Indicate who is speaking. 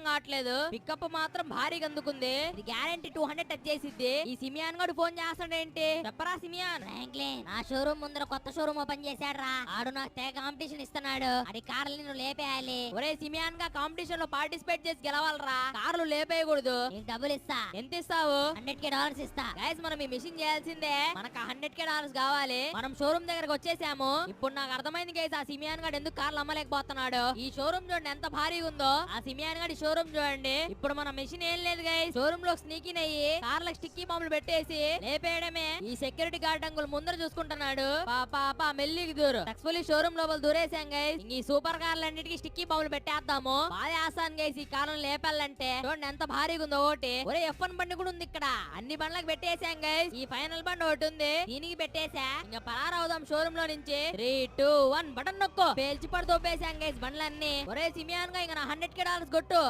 Speaker 1: కావట్లేదు. పికప్ మాత్రం భారీగా అందుకుంది. ఇది గ్యారంటీ 200 టచ్ చేసిద్ది. ఈ సిమియాన్ గడు ఫోన్ చేస్తాడేంటి? చెప్పరా సిమియాన్.
Speaker 2: ఫ్రాంక్లిన్ నా షోరూమ్ ముందర కొత్త షోరూమ్ ఓపెన్ చేశాడు రా. ఆడు నాకు తెగ కాంపిటీషన్ ఇస్తున్నాడు. అది కార్లు నేను లేపేయాలి.
Speaker 1: ఒరే సిమియాన్ గా కాంపిటీషన్ లో పార్టిసిపేట్ చేసి గెలవాలరా. కార్లు లేపేయకూడదు.
Speaker 2: నీకు డబ్బులు ఇస్తా.
Speaker 1: ఎంత ఇస్తావు?
Speaker 2: $100K ఇస్తా.
Speaker 1: గైస్ మనం ఈ మిషన్ చేయాల్సిందే. మనకు $100K కావాలి. మనం షోరూమ్ దగ్గరకు వచ్చేసాము. ఇప్పుడు నాకు అర్థమైంది గైస్ ఆ సిమియాన్ గడు ఎందుకు కార్లు అమ్మలేకపోతున్నాడు. ఈ షోరూమ్ చూడండి ఎంత భారీగా ఉందో. ఆ సిమియాన్ గడి షోరూమ్ చూడండి. ఇప్పుడు మన మిషన్ ఏం లేదు గైస్. షోరూమ్ లో స్నీకింగ్ అయ్యి కార్లకు స్టిక్కీ బాంబులు పెట్టేసి లేపేయడమే. ఈ సెక్యూరిటీ గార్డ్ అంకుల్ ముందర చూసుకుంటున్నాడు. పాపా మెల్లికి దూరు. సక్సెస్ఫుల్లీ షోరూమ్ లోపల దూరేసాం గైస్. ఈ సూపర్ కార్లు అన్నిటికీ స్టిక్కీ బాంబులు పెట్టేద్దాము. బాగా ఆసాన్ గైస్ ఈ కార్లను లేపాలంటే. చూడండి ఎంత భారీగా ఉందో ఒకటి. ఒరే F1 బండి కూడా ఉంది ఇక్కడ. అన్ని బండ్లకు పెట్టేసాం గైస్. ఈ ఫైనల్ బండి ఒకటి ఉంది. దీనికి పెట్టేసా. ఇంకా పరారవుదాం షోరూమ్ లో నుంచి. 3, 2, 1 బటన్ నొక్కు. పేల్చి పడి తోపేసాం గైస్ బండ్లన్నీ. ఒరే సిమియాన్ గా ఇంకా $100K కొట్టు.